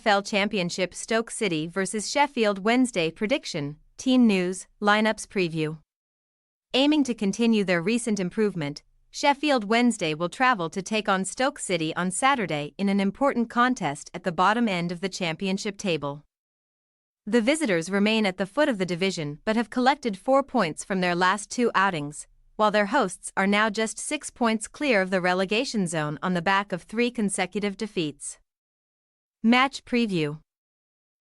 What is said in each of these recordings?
EFL Championship Stoke City vs Sheffield Wednesday prediction, team news, lineups preview. Aiming to continue their recent improvement, Sheffield Wednesday will travel to take on Stoke City on Saturday in an important contest at the bottom end of the championship table. The visitors remain at the foot of the division but have collected 4 points from their last 2 outings, while their hosts are now just 6 points clear of the relegation zone on the back of 3 consecutive defeats. Match preview.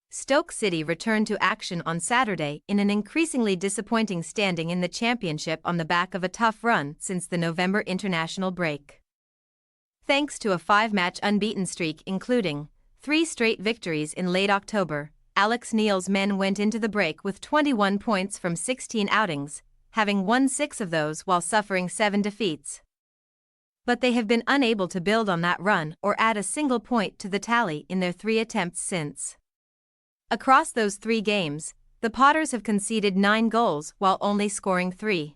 Stoke City returned to action on Saturday in an increasingly disappointing standing in the championship on the back of a tough run since the November international break. Thanks to a 5-match unbeaten streak including 3 straight victories in late October, Alex Neil's men went into the break with 21 points from 16 outings, having won 6 of those while suffering 7 defeats. But they have been unable to build on that run or add a single point to the tally in their 3 attempts since. Across those 3 games, the Potters have conceded 9 goals while only scoring 3.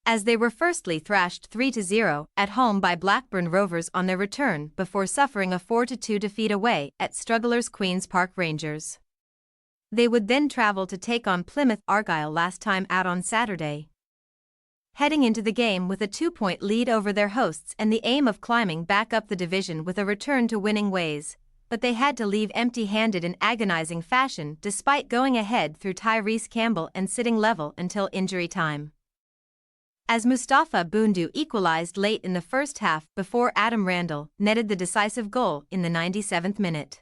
As they were firstly thrashed 3-0 at home by Blackburn Rovers on their return before suffering a 4-2 defeat away at strugglers Queen's Park Rangers. They would then travel to take on Plymouth Argyle last time out on Saturday. Heading into the game with a 2-point lead over their hosts and the aim of climbing back up the division with a return to winning ways, but they had to leave empty-handed in agonizing fashion despite going ahead through Tyrese Campbell and sitting level until injury time. As Mustafa Bundu equalized late in the first half before Adam Randall netted the decisive goal in the 97th minute.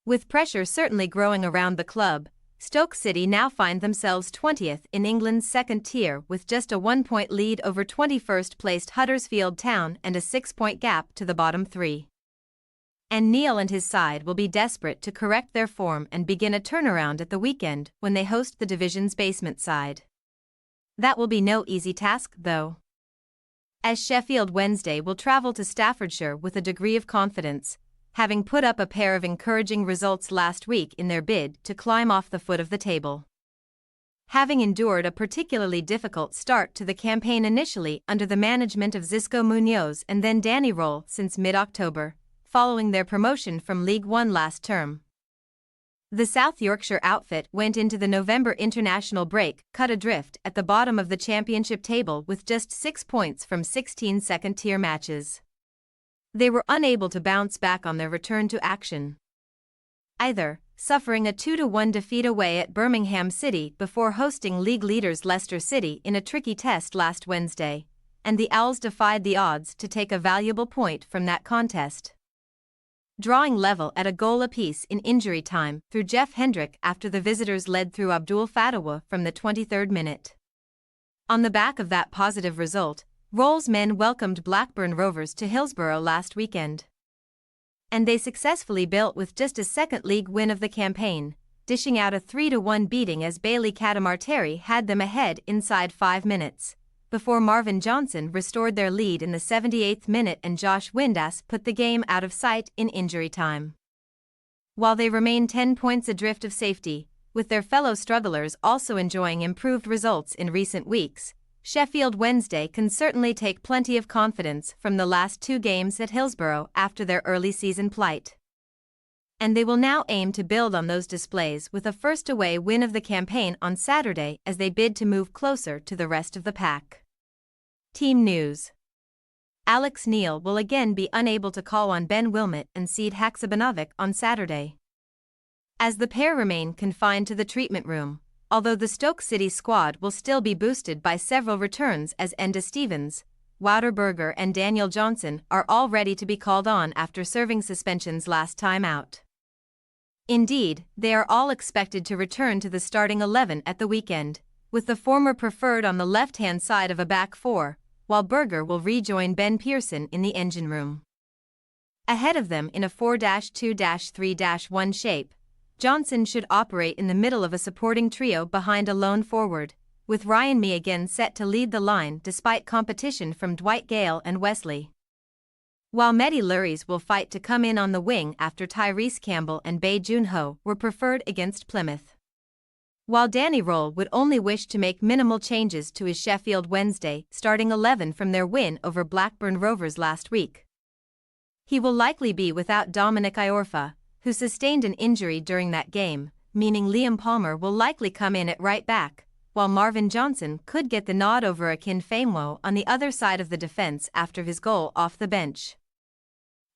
With pressure certainly growing around the club, Stoke City now find themselves 20th in England's second tier with just a 1-point lead over 21st-placed Huddersfield Town and a 6-point gap to the bottom 3. And Neil and his side will be desperate to correct their form and begin a turnaround at the weekend when they host the division's basement side. That will be no easy task, though, as Sheffield Wednesday will travel to Staffordshire with a degree of confidence, having put up a pair of encouraging results last week in their bid to climb off the foot of the table. Having endured a particularly difficult start to the campaign initially under the management of Xisco Munoz and then Danny Roll since mid-October, following their promotion from League One last term. The South Yorkshire outfit went into the November international break cut adrift at the bottom of the championship table with just 6 points from 16 second-tier matches. They were unable to bounce back on their return to action, either suffering a 2-1 defeat away at Birmingham City before hosting league leaders Leicester City in a tricky test last Wednesday, and the Owls defied the odds to take a valuable point from that contest, drawing level at a goal apiece in injury time through Jeff Hendrick after the visitors led through Abdul Fatawa from the 23rd minute. On the back of that positive result, Roll's men welcomed Blackburn Rovers to Hillsborough last weekend. And they successfully built with just a second league win of the campaign, dishing out a 3-1 beating as Bailey Cadamarteri had them ahead inside 5 minutes, before Marvin Johnson restored their lead in the 78th minute and Josh Windass put the game out of sight in injury time. While they remain 10 points adrift of safety, with their fellow strugglers also enjoying improved results in recent weeks, Sheffield Wednesday can certainly take plenty of confidence from the last 2 games at Hillsborough after their early season plight. And they will now aim to build on those displays with a first away win of the campaign on Saturday as they bid to move closer to the rest of the pack. Team news. Alex Neil will again be unable to call on Ben Wilmot and Sead Haksabanovic on Saturday, as the pair remain confined to the treatment room, although the Stoke City squad will still be boosted by several returns as Enda Stevens, Wouter Berger and Daniel Johnson are all ready to be called on after serving suspensions last time out. Indeed, they are all expected to return to the starting 11 at the weekend, with the former preferred on the left-hand side of a back 4, while Berger will rejoin Ben Pearson in the engine room. Ahead of them in a 4-2-3-1 shape, Johnson should operate in the middle of a supporting trio behind a lone forward, with Ryan Mee again set to lead the line despite competition from Dwight Gale and Wesley, while Mehdi Luries will fight to come in on the wing after Tyrese Campbell and Bae Jun-ho were preferred against Plymouth. While Danny Roll would only wish to make minimal changes to his Sheffield Wednesday starting 11 from their win over Blackburn Rovers last week. He will likely be without Dominic Iorfa, who sustained an injury during that game, meaning Liam Palmer will likely come in at right back, while Marvin Johnson could get the nod over Akin Famewao on the other side of the defense after his goal off the bench.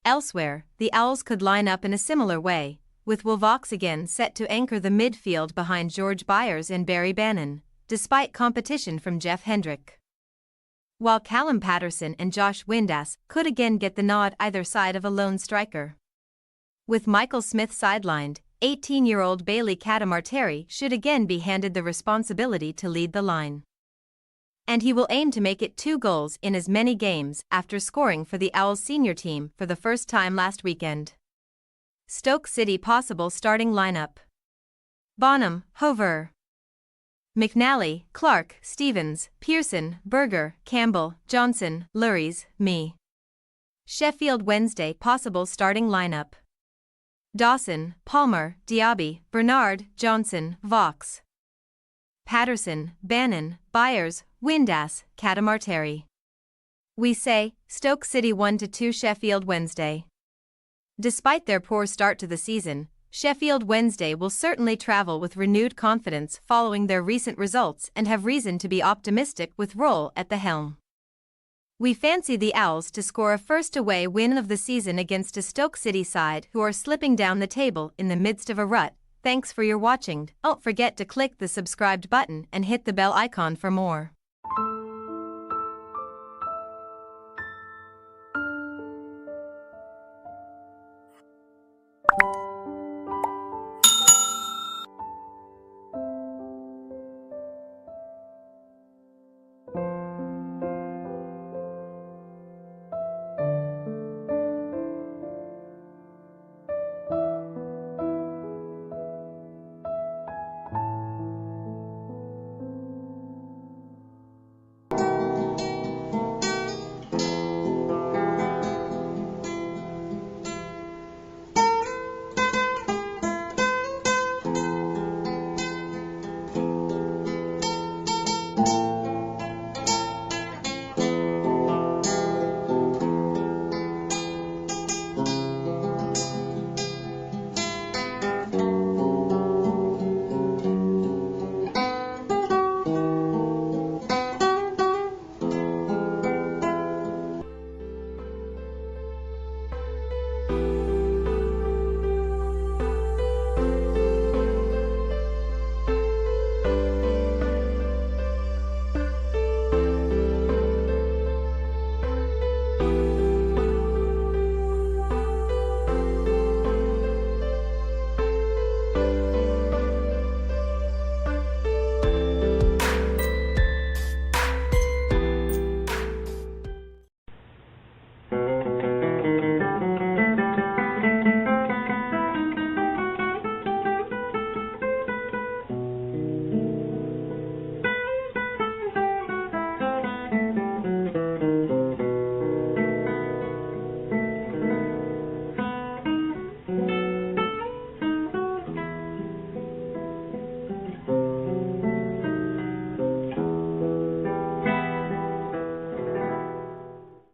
Elsewhere, the Owls could line up in a similar way, with Wilvox again set to anchor the midfield behind George Byers and Barry Bannon, despite competition from Jeff Hendrick. While Callum Patterson and Josh Windass could again get the nod either side of a lone striker. With Michael Smith sidelined, 18-year-old Bailey Catamarteri should again be handed the responsibility to lead the line. And he will aim to make it 2 goals in as many games after scoring for the Owls senior team for the first time last weekend. Stoke City possible starting lineup: Bonham, Hover, McNally, Clark, Stevens, Pearson, Berger, Campbell, Johnson, Lurries, Me. Sheffield Wednesday possible starting lineup: Dawson, Palmer, Diaby, Bernard, Johnson, Vox, Patterson, Bannon, Byers, Windass, Catamarteri. We say, Stoke City 1-2 Sheffield Wednesday. Despite their poor start to the season, Sheffield Wednesday will certainly travel with renewed confidence following their recent results and have reason to be optimistic with Roll at the helm. We fancy the Owls to score a first away win of the season against a Stoke City side who are slipping down the table in the midst of a rut. Thanks for your watching. Don't forget to click the subscribed button and hit the bell icon for more.